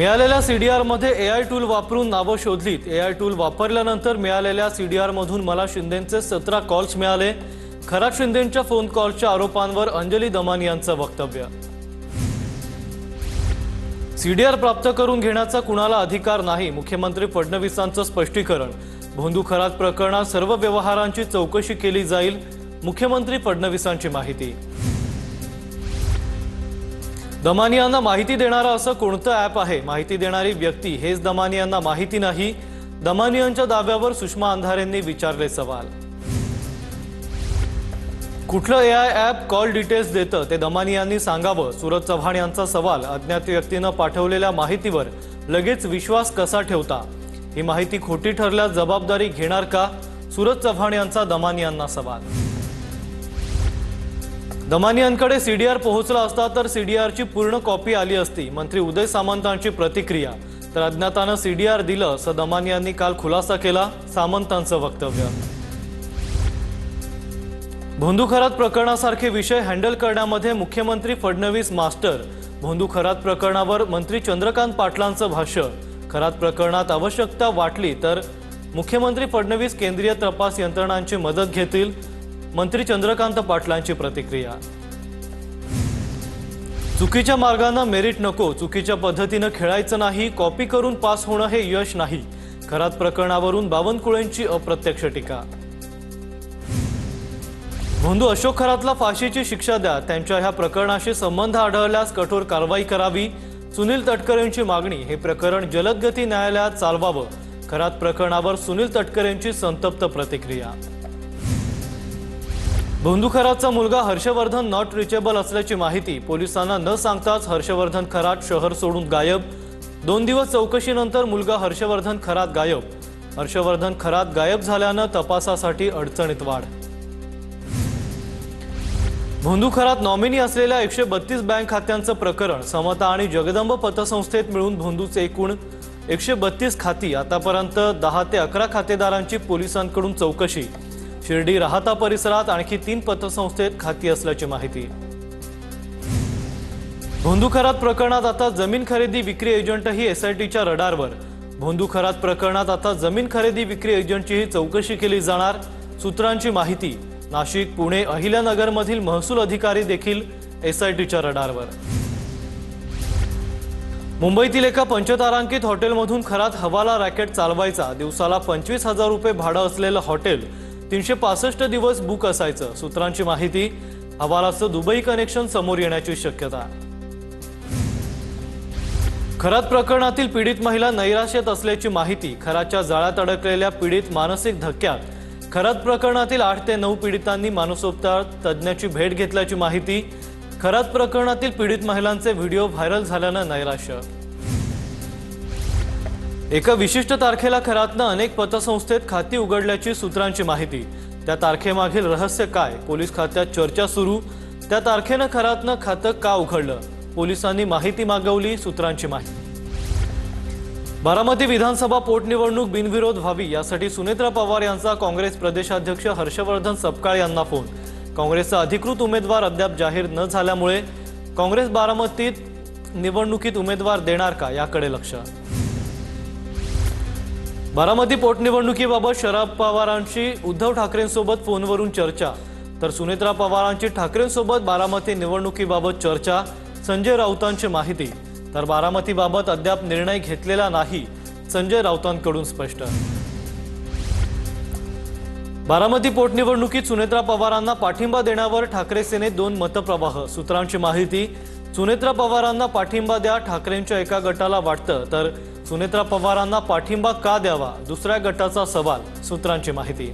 मिळालेल्या सीडीआर मध्ये AI tool वापरून नावं शोधलीत। एआय टूल वापरल्यानंतर मिळालेल्या सीडीआर मधून मला शिंदेंचे 17 कॉल्स मिळाले। खरात शिंदेंच्या फोन कॉलच्या आरोपांवर अंजली दमानी यांचं वक्तव्य। सीडीआर प्राप्त करून घेण्याचा कुणाला अधिकार नाही, मुख्यमंत्री फडणवीसांचं स्पष्टीकरण। भोंदू खरात प्रकरणात सर्व व्यवहारांची चौकशी केली जाईल, मुख्यमंत्री फडणवीसांची माहिती। दमानी यांना माहिती देणारा असं कोणतं ॲप आहे? माहिती देणारी व्यक्ती हेच दमानी यांना माहिती नाही। दमानी यांच्या दाव्यावर सुषमा अंधारेंनी विचारले सवाल। कुठलं एआय ॲप कॉल डिटेल्स देतं ते दमानी यांनी सांगावं, सूरज चव्हाण यांचा सवाल। अज्ञात व्यक्तीनं पाठवलेल्या माहितीवर लगेच विश्वास कसा ठेवता? ही माहिती खोटी ठरल्यास जबाबदारी घेणार का? सूरज चव्हाण यांचा दमानी यांना सवाल। दमानी यांकडे सीडीआर पोहोचला असता तर सीडीआरची पूर्ण कॉपी आली असती, मंत्री उदय सामंतांची प्रतिक्रिया। तर अज्ञातानं सीडीआर दिलं असं दमानी यांनी काल खुलासा केला, सामंतांचं वक्तव्य। भोंदू खरात प्रकरणासारखे विषय हँडल करण्यामध्ये मुख्यमंत्री फडणवीस मास्टर। भोंदू खरात प्रकरणावर मंत्री चंद्रकांत पाटलांचं भाष्य। खरात प्रकरणात आवश्यकता वाटली तर मुख्यमंत्री फडणवीस केंद्रीय तपास यंत्रणांची मदत घेतील, मंत्री चंद्रकांत पाटलांची प्रतिक्रिया। चुकीच्या मार्गाने मेरिट नको, चुकीच्या पद्धतीने खेळायचं नाही, कॉपी करून पास होणं हे यश नाही। खरात प्रकरणावरून बावनकुळेंची अप्रत्यक्ष टीका। भोंदू अशोक खरातला फाशीची शिक्षा द्या, त्यांच्या ह्या प्रकरणाशी संबंध आढळल्यास कठोर कारवाई करावी, सुनील तटकरेंची मागणी। हे प्रकरण जलदगती न्यायालयात चालवावं, खरात प्रकरणावर सुनील तटकरेंची संतप्त प्रतिक्रिया। भोंदू खरातचा मुलगा हर्षवर्धन नॉट रिचेबल असल्याची माहिती, पोलिसांना न सांगताच हर्षवर्धन खरात शहर सोडून गायब। 2 दिवस चौकशीनंतर मुलगा हर्षवर्धन खरात गायब। हर्षवर्धन खरात गायब झाल्यानं तपासासाठी अडचणीत वाढ। भोंदू खरात नॉमिनी असलेल्या 132 बँक खात्यांचं प्रकरण, समता आणि जगदंब पतसंस्थेत मिळून भोंदूचे एकूण 132 खाती। आतापर्यंत 10 ते 11 खातेदारांची पोलिसांकडून चौकशी। शिर्डी राहता परिसरात आणखी 3 पतसंस्थेत खाती असल्याची माहिती। भोंदू खरात प्रकरणात आता जमीन खरेदी विक्री एजंटही एसआयटीच्या रडारवर। भोंदू खरात प्रकरणात आता जमीन खरेदी विक्री एजंटचीही चौकशी केली जाणार, सूत्रांची माहिती। नाशिक, पुणे, अहिल्यानगरमधील महसूल अधिकारी देखील एसआयटीच्या रडारवर। मुंबईतील एका पंचतारांकित हॉटेलमधून खरात हवाला रॅकेट चालवायचा। दिवसाला 25,000 रुपये भाडं असलेलं हॉटेल 365 दिवस बुक असायचं, सूत्रांची माहिती। हवालाचं दुबई कनेक्शन समोर येण्याची शक्यता। खरात प्रकरणातील पीडित महिला नैराश्यात असल्याची माहिती। खराच्या जाळ्यात अडकलेल्या पीडित मानसिक धक्क्यात। खरात प्रकरणातील 8 ते 9 पीडितांनी मानसोपचार तज्ज्ञाची भेट घेतल्याची माहिती। खरात प्रकरणातील पीडित महिलांचे व्हिडिओ व्हायरल झाल्यानं नैराश्य। एका विशिष्ट तारखेला खरातनं अनेक पतसंस्थेत खाती उघडल्याची सूत्रांची माहिती। त्या तारखेमागील रहस्य काय? पोलीस खात्यात चर्चा सुरू। त्या तारखेनं खरातनं खातं का उघडलं? पोलिसांनी माहिती मागवली, सूत्रांची माहिती। बारामती विधानसभा पोटनिवडणूक बिनविरोध व्हावी यासाठी सुनेत्रा पवार यांचा काँग्रेस प्रदेशाध्यक्ष हर्षवर्धन सपकाळ यांना फोन। काँग्रेसचा अधिकृत उमेदवार अद्याप जाहीर न झाल्यामुळे काँग्रेस बारामतीत निवडणुकीत उमेदवार देणार का याकडे लक्ष। बारामती पोटनिवडणुकीबाबत शरद पवारांची उद्धव ठाकरेंसोबत फोनवरून चर्चा, तर सुनेत्रा पवारांची ठाकरेंसोबत बारामती निवडणुकीबाबत चर्चा, संजय राऊतांची माहिती। तर बारामतीबाबत अद्याप निर्णय घेतलेला नाही, संजय राऊतांकडून स्पष्ट। बारामती पोटनिवडणुकीत सुनेत्रा पवारांना पाठिंबा देण्यावर ठाकरे सेनेत 2 मतप्रवाह, सूत्रांची माहिती। सुनेत्रा पवारांना पाठिंबा द्या, ठाकरेंच्या एका गटाला वाटतं, तर सुनेत्रा पवारांना पाठिंबा का द्यावा, दुसऱ्या गटाचा सवाल, सूत्रांची माहिती।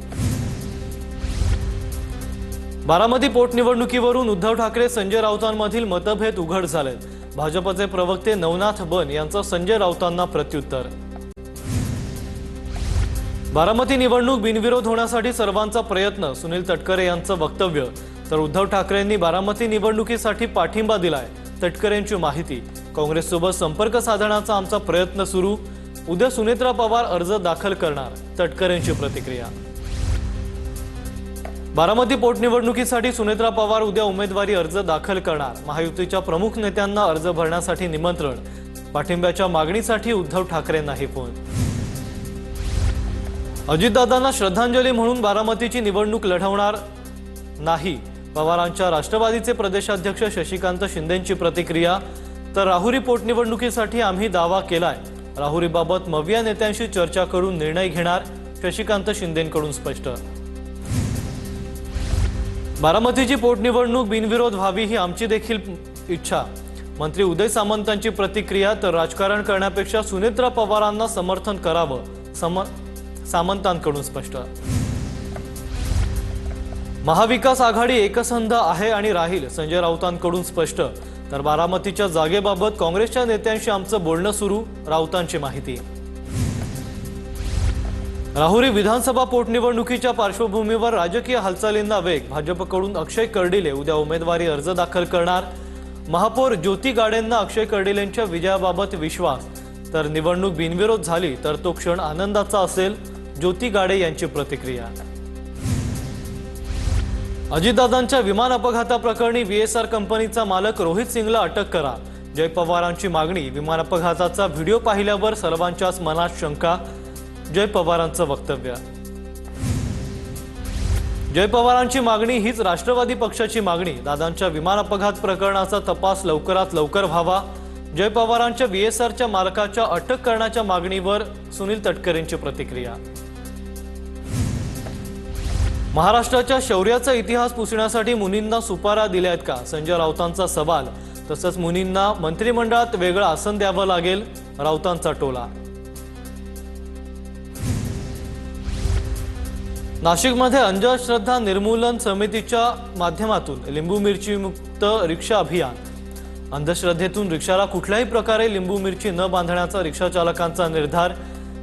बारामती पोटनिवडणुकीवरून उद्धव ठाकरे संजय राऊतांमधील मतभेद उघड झालेत। भाजपचे प्रवक्ते नवनाथ बन यांचं संजय राऊतांना प्रत्युत्तर। बारामती निवडणूक बिनविरोध होण्यासाठी सर्वांचा प्रयत्न, सुनील तटकरे यांचं वक्तव्य। तर उद्धव ठाकरेंनी बारामती निवडणुकीसाठी पाठिंबा दिलाय, तटकरेंची माहिती। काँग्रेससोबत संपर्क साधण्याचा आमचा प्रयत्न सुरू, उद्या सुनेत्रा पवार अर्ज दाखल करणार, तटकरेंची प्रतिक्रिया। बारामती पोटनिवडणुकीसाठी सुनेत्रा पवार उद्या उमेदवारी अर्ज दाखल करणार। महायुतीच्या प्रमुख नेत्यांना अर्ज भरण्यासाठी निमंत्रण, पाठिंब्याच्या मागणीसाठी उद्धव ठाकरेंनाही फोन। अजितदादांना श्रद्धांजली म्हणून बारामतीची निवडणूक लढवणार नाही, पवारांच्या राष्ट्रवादीचे प्रदेशाध्यक्ष शशिकांत शिंदेंची प्रतिक्रिया। तर राहुरी पोटनिवडणुकीसाठी आम्ही दावा केलाय, राहुरीबाबत मविया नेत्यांशी चर्चा करून निर्णय घेणार, शशिकांत शिंदेंकडून स्पष्ट। बारामतीची पोटनिवडणूक बिनविरोध व्हावी ही आमची देखील इच्छा, मंत्री उदय सामंतांची प्रतिक्रिया। तर राजकारण करण्यापेक्षा सुनेत्रा पवारांना समर्थन करावं, सामंतांकडून स्पष्ट। महाविकास आघाडी एकसंध आहे आणि राहील, संजय राऊतांकडून स्पष्ट। तर बारामतीच्या जागेबाबत काँग्रेसच्या नेत्यांशी आमचं बोलणं सुरू, राऊतांची माहिती। राहुरी विधानसभा पोटनिवडणुकीच्या पार्श्वभूमीवर राजकीय हालचालींना वेग, भाजपकडून अक्षय कर्डिले उद्या उमेदवारी अर्ज दाखल करणार। महापौर ज्योती गाडेंना अक्षय कर्डिलेंच्या विजयाबाबत विश्वास। तर निवडणूक बिनविरोध झाली तर तो क्षण आनंदाचा असेल, ज्योती गाडे यांची प्रतिक्रिया। अजितदादांच्या विमान अपघाताप्रकरणी VSR कंपनीचा मालक रोहित सिंगला अटक करा, जय पवारांची मागणी। विमान अपघाताचा व्हिडिओ पाहिल्यावर सर्वांच्याच मनात शंका, जय पवारांचं वक्तव्य। जय पवारांची मागणी हीच राष्ट्रवादी पक्षाची मागणी, दादांच्या विमान अपघात प्रकरणाचा तपास लवकरात लवकर व्हावा। जय पवारांच्या VSRच्या मालकाच्या अटक करण्याच्या मागणीवर सुनील तटकरेंची प्रतिक्रिया। महाराष्ट्राच्या शौर्याचा इतिहास पुसण्यासाठी मुनींना सुपारा दिल्यात का, संजय राऊतांचा सवाल। तसंच मुनींना मंत्रिमंडळात वेगळं आसन द्यावं लागेल, राऊतांचा टोला। नाशिकमध्ये अंधश्रद्धा निर्मूलन समितीच्या माध्यमातून लिंबू मिरची मुक्त रिक्षा अभियान। अंधश्रद्धेतून रिक्षाला कुठल्याही प्रकारे लिंबू मिरची न बांधण्याचा रिक्षा चालकांचा निर्धार,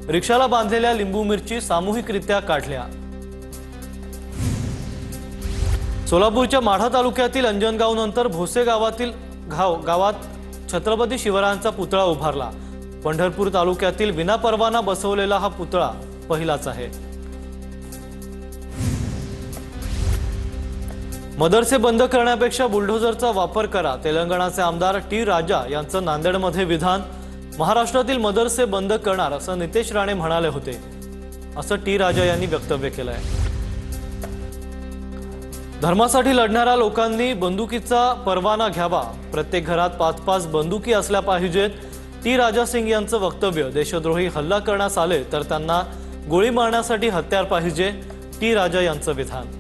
रिक्षाला बांधलेल्या लिंबू मिरची सामूहिकरित्या काढल्या। सोलापूरच्या माढा तालुक्यातील अंजनगाव नंतर भोसे गावात छत्रपती शिवरायांचा पुतळा उभारला। पंढरपूर तालुक्यातील विनापरवाना बसवलेला हा पुतळा पहिलाच आहे। मदरसे बंद करण्यापेक्षा बुलडोझरचा वापर करा, तेलंगणाचे आमदार टी राजा यांचं नांदेडमध्ये विधान। महाराष्ट्रातील मदरसे बंद करणार असं नितेश राणे म्हणाले होते, असं टी राजा यांनी वक्तव्य केलंय। धर्मासाठी लढणाऱ्या लोकांनी बंदुकीचा परवाना घ्यावा, प्रत्येक घरात 5-5 बंदुकी असल्या पाहिजेत, टी राजा सिंग यांचं वक्तव्य। देशद्रोही हल्ला करण्यास आले तर त्यांना गोळी मारण्यासाठी हत्यार पाहिजे, टी राजा यांचं विधान।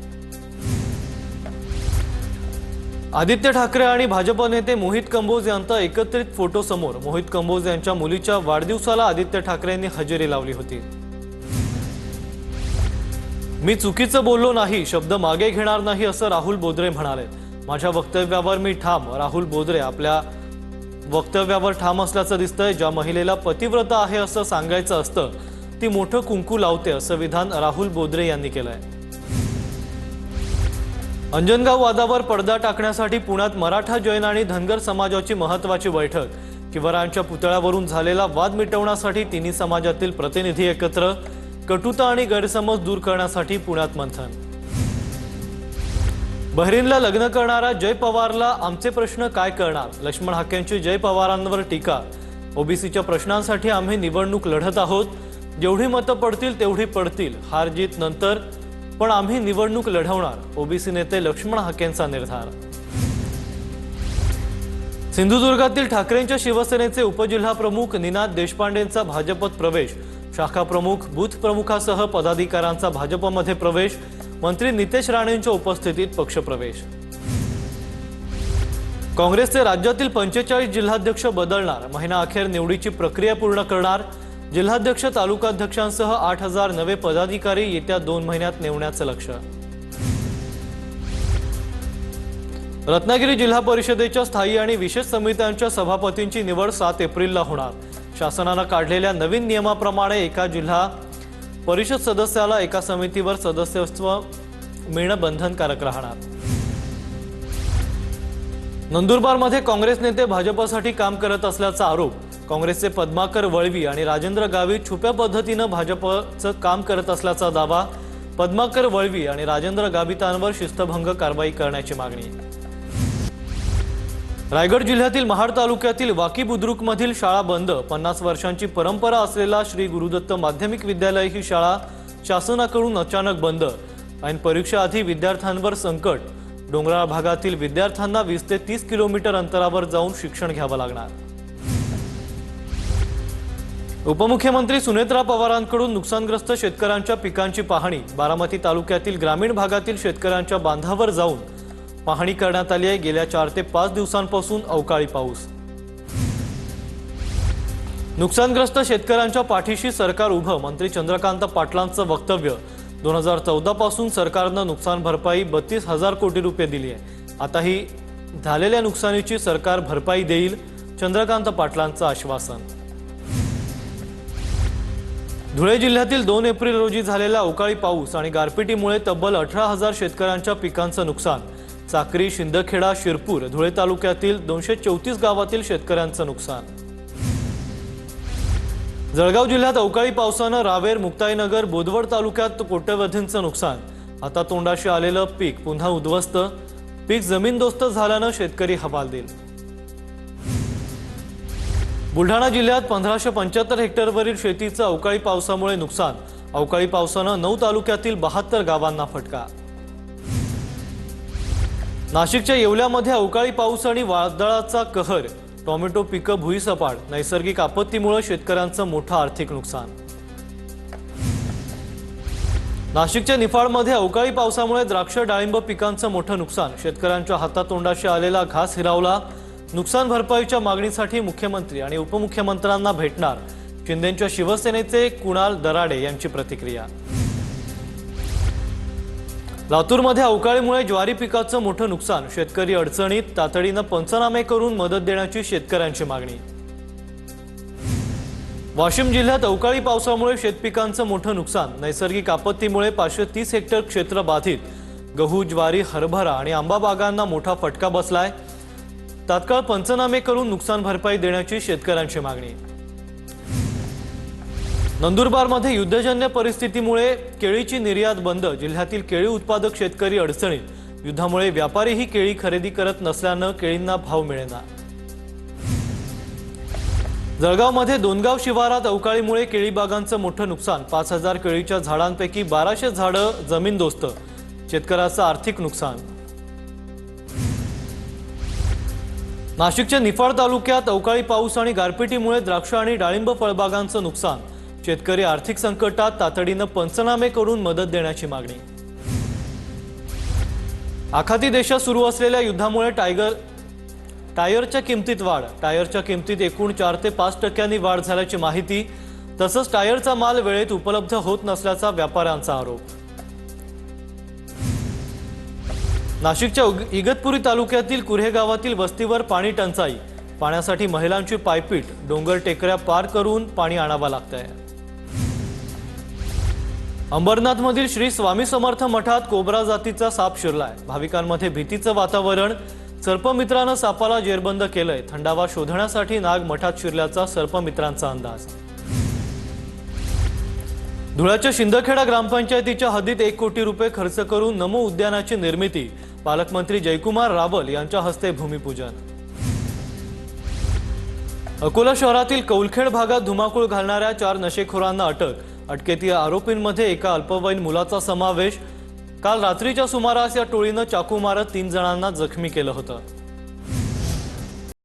आदित्य ठाकरे आणि भाजप नेते मोहित कंबोज यांचा एकत्रित फोटो समोर, मोहित कंबोज यांच्या मुलीच्या वाढदिवसाला आदित्य ठाकरेंनी हजेरी लावली होती। मी चुकीचं बोललो नाही, शब्द मागे घेणार नाही असं राहुल बोद्रे म्हणाले। माझ्या वक्तव्यावर मी ठाम, राहुल बोद्रे आपल्या वक्तव्यावर ठाम असल्याचं दिसतंय। ज्या महिलेला पतिव्रता आहे असं सांगायचं असतं ती मोठं कुंकू लावते, असं विधान राहुल बोद्रे यांनी केलंय। अंजनगाव वादावर पडदा टाकण्यासाठी पुण्यात मराठा, जैन आणि धनगर समाजाची महत्त्वाची बैठक। शिवरायांच्या पुतळ्यावरून झालेला वाद मिटवण्यासाठी तिन्ही समाजातील प्रतिनिधी एकत्र, कटुता आणि गैरसमज दूर करण्यासाठी पुण्यात मंथन। बहरीनला लग्न करणारा जय पवारला आमचे प्रश्न काय करणार, लक्ष्मण हाकेंची जय पवारांवर टीका। ओबीसीच्या प्रश्नांसाठी आम्ही निवडणूक लढत आहोत, जेवढी मतं पडतील तेवढी पडतील, हार जीत नंतर, पण आम्ही निवडणूक लढवणार, ओबीसी नेते लक्ष्मण हाकेंचा निर्धार। सिंधुदुर्गातील ठाकरेंच्या शिवसेनेचे उपजिल्हाप्रमुख निनाद देशपांडेंचा भाजपत प्रवेश, शाखा प्रमुख, बूथ प्रमुखासह पदाधिकाऱ्यांचा भाजपमध्ये प्रवेश, मंत्री नितेश राणेंच्या उपस्थितीत पक्षप्रवेश। काँग्रेसचे राज्यातील 45 जिल्हाध्यक्ष बदलणार, महिनाअखेर निवडीची प्रक्रिया पूर्ण करणार, जिल्हाध्यक्ष तालुकाध्यक्षांसह 8000 नवे पदाधिकारी येत्या 2 महिन्यात नेमण्याचं लक्ष्य। रत्नागिरी जिल्हा परिषदेच्या स्थायी आणि विशेष समित्यांच्या सभापतींची निवड 7 एप्रिलला होणार। शासनानं काढलेल्या नवीन नियमाप्रमाणे एका जिल्हा परिषद सदस्याला एका समितीवर सदस्यत्व मिळणं बंधनकारक राहणार। नंदुरबारमध्ये काँग्रेस नेते भाजपसाठी काम करत असल्याचा आरोप, काँग्रेसचे पद्माकर वळवी आणि राजेंद्र गावित छुप्या पद्धतीनं भाजपचं काम करत असल्याचा दावा, पद्माकर वळवी आणि राजेंद्र गावितांवर शिस्तभंग कारवाई करण्याची मागणी। रायगड जिल्ह्यातील महाड तालुक्यातील वाकी बुद्रुकमधील शाळा बंद। 50 वर्षांची परंपरा असलेला श्री गुरुदत्त माध्यमिक विद्यालय ही शाळा शासनाकडून अचानक बंद। ऐन परीक्षा आधी विद्यार्थ्यांवर संकट। डोंगराळ भागातील विद्यार्थ्यांना 20 ते 30 किलोमीटर अंतरावर जाऊन शिक्षण घ्यावं लागणार। उपमुख्यमंत्री सुनेत्रा पवारांकडून नुकसानग्रस्त शेतकऱ्यांच्या पिकांची पाहणी। बारामती तालुक्यातील ग्रामीण भागातील शेतकऱ्यांच्या बांधावर जाऊन पाहणी करण्यात आली आहे। गेल्या 4 ते 5 दिवसांपासून अवकाळी पाऊस। नुकसानग्रस्त शेतकऱ्यांच्या पाठीशी सरकार उभं। मंत्री चंद्रकांत पाटलांचं वक्तव्य। 2014 पासून सरकारनं नुकसान भरपाई 32,000 कोटी रुपये दिली आहे। आताही झालेल्या नुकसानीची सरकार भरपाई देईल, चंद्रकांत पाटलांचं आश्वासन। धुळे जिल्ह्यातील 2 एप्रिल रोजी झालेला अवकाळी पाऊस आणि गारपिटीमुळे तब्बल 18,000 शेतकऱ्यांच्या पिकांचं नुकसान। साक्री, शिंदखेडा, शिरपूर, धुळे तालुक्यातील 234 गावातील शेतकऱ्यांचं नुकसान। जळगाव जिल्ह्यात अवकाळी पावसानं रावेर, मुक्ताईनगर, बोदवड तालुक्यात कोट्यवधींचं नुकसान। आता तोंडाशी आलेलं पीक पुन्हा उद्ध्वस्त। पीक जमीनदोस्त झाल्यानं शेतकरी हवालदिल। बुलढाणा जिल्ह्यात 1575 हेक्टरवरील शेतीचं अवकाळी पावसामुळे नुकसान। अवकाळी पावसानं 9 तालुक्यातील 72 गावांना फटका। नाशिकच्या येवल्यामध्ये अवकाळी पाऊस आणि वादळाचा कहर। टोमॅटो पिकं भुईसपाट। नैसर्गिक आपत्तीमुळे शेतकऱ्यांचं मोठं आर्थिक नुकसान। नाशिकच्या निफाडमध्ये अवकाळी पावसामुळे द्राक्ष, डाळिंब पिकांचं मोठं नुकसान। शेतकऱ्यांच्या हातातोंडाशी आलेला घास हिरावला। नुकसान भरपाईच्या मागणीसाठी मुख्यमंत्री आणि उपमुख्यमंत्र्यांना भेटणार। शिंदेंच्या शिवसेनेचे कुणाल दराडे यांची प्रतिक्रिया। लातूरमध्ये अवकाळीमुळे ज्वारी पिकाचं मोठं नुकसान। शेतकरी अडचणीत। तातडीनं पंचनामे करून मदत देण्याची शेतकऱ्यांची मागणी। वाशिम जिल्ह्यात अवकाळी पावसामुळे शेतपिकांचं मोठं नुकसान। नैसर्गिक आपत्तीमुळे 530 हेक्टर क्षेत्र बाधित। गहू, ज्वारी, हरभरा आणि आंबा बागांना मोठा फटका बसलाय। तात्काळ पंचनामे करून नुकसान भरपाई देण्याची शेतकऱ्यांची मागणी। नंदुरबारमध्ये युद्धजन्य परिस्थितीमुळे केळीची निर्यात बंद। जिल्ह्यातील केळी उत्पादक शेतकरी अडचणीत। युद्धामुळे व्यापारीही केळी खरेदी करत नसल्यानं केळींना भाव मिळेना। जळगावमध्ये दोनगाव शिवारात अवकाळीमुळे केळी बागांचं मोठं नुकसान। 5000 केळीच्या झाडांपैकी 1200 झाडं जमीनदोस्त। शेतकऱ्याचं आर्थिक नुकसान। नाशिकच्या निफाड तालुक्यात अवकाळी पाऊस आणि गारपिटीमुळे द्राक्ष आणि डाळिंब फळबागांचं नुकसान। शेतकरी आर्थिक संकटात। तातडीनं पंचनामे करून मदत देण्याची मागणी। आखाती देशात सुरू असलेल्या युद्धामुळे टायरच्या किमतीत वाढ। टायरच्या किमतीत एकूण 4 ते 5% वाढ झाल्याची माहिती। तसंच टायरचा माल वेळेत उपलब्ध होत नसल्याचा व्यापाऱ्यांचा आरोप। नाशिकच्या इगतपुरी तालुक्यातील कुऱ्हे गावातील वस्तीवर पाणी टंचाई। पाण्यासाठी महिलांची पायपीट। डोंगर टेकऱ्या पार करून पाणी आणावं लागतंय। अंबरनाथमधील श्री स्वामी समर्थ मठात कोब्रा जातीचा साप शिरलाय। भाविकांमध्ये भीतीचं वातावरण। सर्पमित्रानं सापाला जेरबंद केलंय। थंडावा शोधण्यासाठी नाग मठात शिरल्याचा सर्पमित्रांचा अंदाज। धुळ्याच्या शिंदखेडा ग्रामपंचायतीच्या हद्दीत 1 कोटी रुपये खर्च करून नमो उद्यानाची निर्मिती। पालकमंत्री जयकुमार रावल यांच्या हस्ते भूमिपूजन। अकोला शहरातील कौलखेड भागात धुमाकूळ घालणाऱ्या 4 नशेखोरांना अटक। अटकेतील आरोपींमध्ये एका अल्पवयीन मुलाचा समावेश। काल रात्रीच्या सुमारास या टोळीनं चाकू मारत 3 जणांना जखमी केलं होतं।